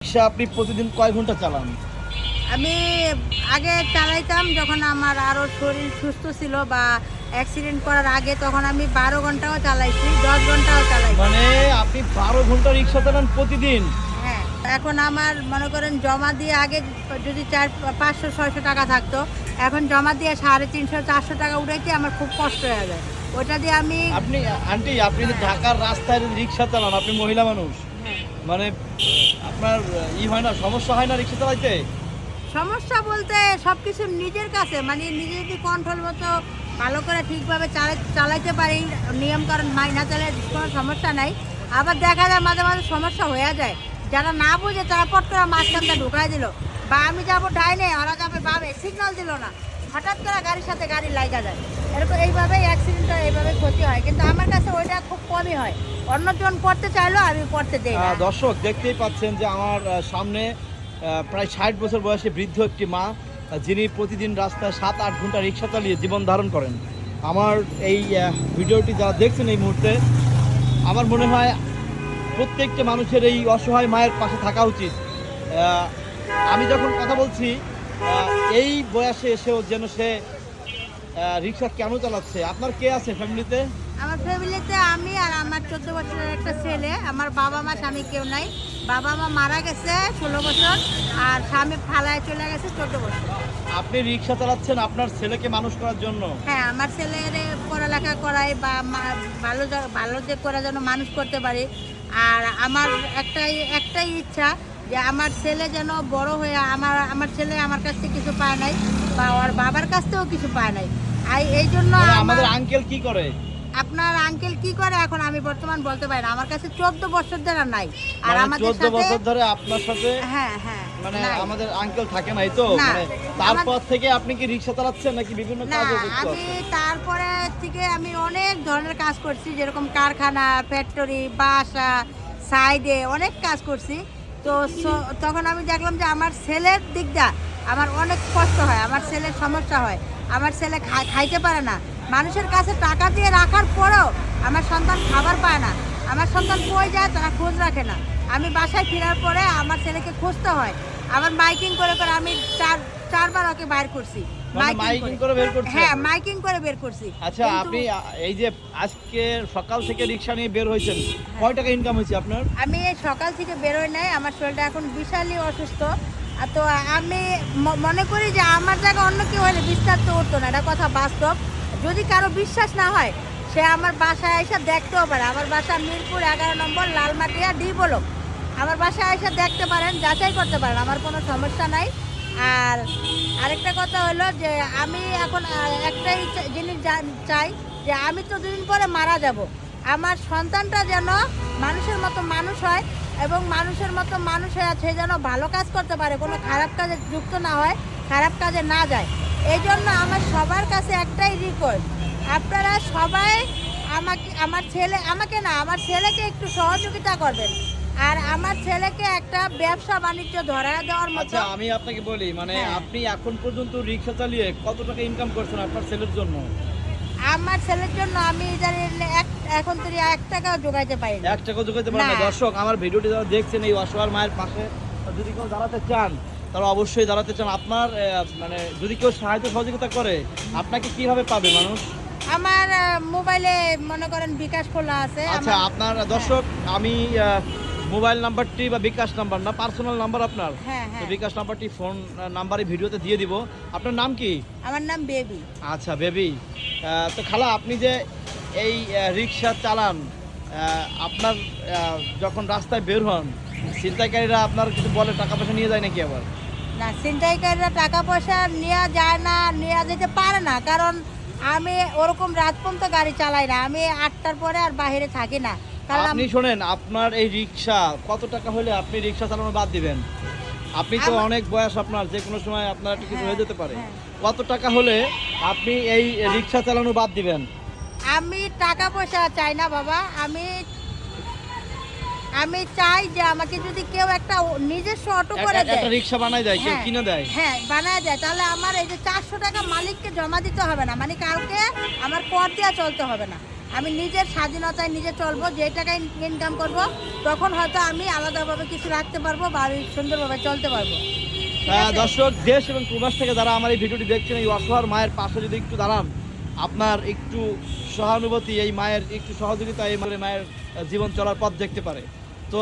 রিক্সা আপনি প্রতিদিন কয় ঘন্টা চালান? আমি আগে চালাইতাম যখন আমার আরও শরীর সুস্থ ছিল বা অ্যাক্সিডেন্ট করার আগে, তখন আমি 12 ঘন্টাও চালাইছি, 10 ঘন্টাও চালাইছি। মানে আপনি 12 ঘন্টা রিক্সা চালান প্রতিদিন? হ্যাঁ, এখন আমার মনে করেন জমা দিয়ে আগে যদি 500-600 টাকা থাকতো, এখন জমা দিয়ে 350-400 টাকা উঠাইতে আমার খুব কষ্ট হয়ে যায়। ওটা দিয়ে আমি আন্টি আপনি যে ঢাকার রাস্তায় রিক্সা চালান, আপনি মহিলা মানুষ, হ্যাঁ, মানে আপনার হয় না, সমস্যা হয় না রিক্সা চালাইতে? সমস্যা বলতে সব কিছু নিজের কাছে, মানে নিজে যদি কন্ট্রোল মতো ভালো করে ঠিকভাবে চালাইতে পারি, নিয়মকানুন মাইনা চালালে কোনো সমস্যা নাই। আবার দেখা যায় মাঝে মাঝে সমস্যা হয়ে যায়, যারা না বুঝে তারা পট করে মাঝখানটা ঢুকাই দিল, বা আমি যাবো ডাইনে ওরা যাবে বামে, সিগন্যাল দিল না, হঠাৎ করে গাড়ির সাথে গাড়ি লাগা যায়। এরকম এইভাবেই অ্যাক্সিডেন্ট হয়, এইভাবে ক্ষতি হয়, কিন্তু আমার কাছে ওইটা খুব কমই হয়। অন্যজন করতে চাইলেও আমি করতে দেই না। দর্শক দেখতেই পাচ্ছেন যে আমার সামনে প্রায় 60 বছর বয়সী বৃদ্ধ একটি মা, যিনি প্রতিদিন রাস্তায় 7-8 ঘন্টা রিক্সা চালিয়ে জীবন ধারণ করেন। আমার এই ভিডিওটি যারা দেখছেন এই মুহূর্তে, আমার মনে হয় প্রত্যেকটা মানুষের এই অসহায় মায়ের পাশে থাকা উচিত। আমি যখন কথা বলছি, এই বয়সে এসেও যেন সে রিক্সা কেন চালাচ্ছে। আপনার কে আছে ফ্যামিলিতে? আমার ফ্যামিলিতে আমি আর আমার 14 বছরের একটা ছেলে। আমার বাবা মা স্বামী কেউ নাই। বাবা মা মারা গেছে 16 বছর, আর স্বামী ফালায় চলে গেছে 14 বছর। আপনি রিক্সা চালাচ্ছেন আপনার ছেলেকে মানুষ করার জন্য? হ্যাঁ, আমার ছেলের পড়ালেখা করাই বা ভালো যে করে যেন মানুষ করতে পারি। আর আমার একটাই ইচ্ছা যে আমার ছেলে যেন বড় হয়ে আমার ছেলে আমার কাছ থেকে কিছু পায় নাই, বা ওর বাবার কাছ থেকেও কিছু পায় নাই। এই জন্য আমাদের আঙ্কেল কি করে? আপনার আঙ্কেল কি করে এখন আমি বর্তমান বলতে পারি না। আমার কাছে 14 বছর ধরে নাই। আর মানে আমাদের 14 সাথে বছর ধরে আপনার সাথে? হ্যাঁ হ্যাঁ, মানে নাই। আমাদের আঙ্কেল থাকে নাই তো? না, মানে তারপর থেকে আপনি কি রিক্সা চালাচ্ছেন নাকি বিভিন্ন না, কাজে যুক্ত আমি আছেন? তারপরে থেকে আমি অনেক ধরনের কাজ করছি, যেরকম কারখানা, ফ্যাক্টরি, বাসা, সাইডে অনেক কাজ করছি। তো তখন আমি দেখলাম যে আমার ছেলের দিকটা আমার অনেক কষ্ট হয়, আমার ছেলের সমস্যা হয়, আমার ছেলে খাইতে পারে না। মানুষের কাছে টাকা দিয়ে রাখার পরেও আমার সন্তান খাবার পায় না। আমার সন্তান কই যায় তারা খোঁজ রাখে না। আমি বাসায় ফেরার পরে আমার ছেলেকে খুঁজতে হয়। আবার মাইকিং করে করে আমি চারবার ওকে বাইর করছি। মাইকিং করে বের করছেন? হ্যাঁ, মাইকিং করে বের করছি। আচ্ছা, আপনি এই যে আজকে সকাল থেকে রিক্সা নিয়ে বের হয়েছেন, কয় টাকা ইনকাম হয়েছে আপনার? আমি এই সকাল থেকে বেরোই নাই, আমার শরীরটা এখন বিশালই অসুস্থ। তো আমি মনে করি যে আমার জায়গায় অন্য কেউ হলে বিশ্বাস তো করতো না, এটা কথা বাস্তব। যদি কারো বিশ্বাস না হয়, সে আমার বাসায় এসে দেখতেও পারে। আমার বাসা মিরপুর 11 নম্বর, লালমাটিয়া ডি ব্লক। আমার বাসায় এসে দেখতে পারেন, যাচাই করতে পারেন, আমার কোনো সমস্যা নাই। আর আরেকটা কথা হলো যে আমি এখন একটাই জিনিস চাই, যে আমি তো দুদিন পরে মারা যাব, আমার সন্তানটা যেন মানুষের মতো মানুষ হয়, এবং মানুষের মতো মানুষ হয়ে সে যেন ভালো কাজ করতে পারে, কোনো খারাপ কাজে যুক্ত না হয়, খারাপ কাজে না যায়। এই জন্য আমার সবার কাছে একটাই রিকোয়েস্ট, আপনারা সবাই আমার ছেলেকে একটু সহযোগিতা করবেন, আর আমার ছেলেকে একটা ব্যবসা বাণিজ্য ধরায় দেওয়ার মতো। আচ্ছা, আমি আপনাকে বলি, মানে হ্যাঁ। আপনি এখন পর্যন্ত রিক্সা চালিয়ে কত টাকা ইনকাম করছেন আপনার ছেলের জন্য? আমার ছেলের জন্য আমি এখন তো 1 টাকাও জোগাইতে পারি না। 1 টাকা জোগাইতে পারেন না? না। দর্শক, আমার ভিডিওটি যারা দেখছেন, এই অসহায় মায়ের পাশে যদি কেউ দাঁড়াতে চান, তারা অবশ্যই দাঁড়াতে চান। আপনার মানে যদি কেউ সাহায্য সহযোগিতা করে, আপনাকে কিভাবে পাবে মানুষ? আমার মোবাইলে মনে করেন বিকাশ খোলা আছে। আচ্ছা, আপনার দর্শক, আমি মোবাইল নাম্বারটি বা বিকাশ নাম্বার না, পার্সোনাল নাম্বার আপনার, হ্যাঁ তো হ্যাঁ, বিকাশ নাম্বারটি ফোন নাম্বারে ভিডিওতে দিয়ে দিব। আপনার নাম কি? আমার নাম বেবি। আচ্ছা বেবি। তো খালা, আপনি যে এই রিক্সা চালান, আপনার যখন রাস্তায় বের হন, ছিনতাইকারীরা আপনার কিছু বলে, টাকা পয়সা নিয়ে যায় নাকি আবার? না, ছিনতাইকারীরা টাকা পয়সা নেওয়া যায় না, নেওয়া যেতে পারে না, কারণ আমি ওরকম রাতপর্যন্ত গাড়ি চালাই না, আমি 8টার পরে আর বাইরে থাকি না। কারণ আপনি শোনেন, আপনার এই রিক্সা কত টাকা হলে আপনি রিক্সা চালানো বাদ দিবেন? আপনি তো অনেক বয়স, আপনার যে কোনো সময় আপনার একটা কিছু হয়ে যেতে পারে। হ্যাঁ। কত টাকা হলে আপনি এই রিক্সা চালানো বাদ দিবেন? আমি টাকা পয়সা চাই না বাবা, আমি চাই যে আমাকে যদি কেউ একটা নিজস্ব অটো করে দেয়, একটা রিক্সা বানায় দেয়, কেউ হ্যাঁ, কিনে দেয়। হ্যাঁ বানায় দেয়, তাহলে আমার এই যে 400 টাকা মালিককে জমা দিতে হবে না, মানে কালকে আমার কর দেওয়া চলতে হবে না। আমি নিজের স্বাধীনতায় নিজে চলবো, যে টাকায় ইনকাম করব তখন হয়তো আমি আলাদাভাবে কিছু রাখতে পারবো বা আমি সুন্দরভাবে চলতে পারবো। ঠিক আছে? দর্শক, দেশ এবং প্রবাস থেকে যারা আমার এই ভিডিওটি দেখছেন, এই অসহায় মায়ের পাশে যদি একটু দাঁড়ান, আপনার একটু সহানুভূতি, এই মায়ের একটু সহযোগিতা এই মায়ের জীবন চলার পথ দেখতে পারে। তো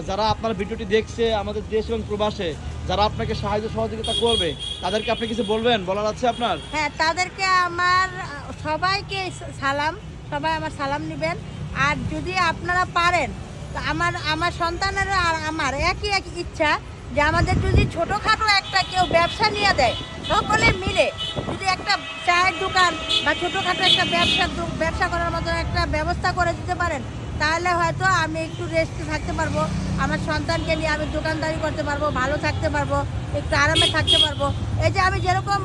যারা আপনার ভিডিওটি দেখছে আমাদের দেশ এবং প্রবাসে, যারা আপনাকে সাহায্য সহযোগিতা করবে, তাদেরকে আপনি কিছু বলবেন, বলার আছে আপনার? হ্যাঁ, তাদেরকে আমার সবাইকে সালাম, সবাই আমার সালাম নেবেন। আর যদি আপনারা পারেন তো আমার সন্তানেরও আর আমার একই ইচ্ছা যে আমাদের যদি ছোটোখাটো একটা কেউ ব্যবসা নিয়ে দেয়, সকলে মিলে যদি একটা চায়ের দোকান বা ছোটোখাটো একটা ব্যবসা করার মতো একটা ব্যবস্থা করে দিতে পারেন, তাহলে হয়তো আমি একটু রেস্টে থাকতে পারবো, আমার সন্তানকে নিয়ে আমি দোকানদারি করতে পারবো, ভালো থাকতে পারবো, একটু আরামে থাকতে পারবো। এই যে আমি যেরকম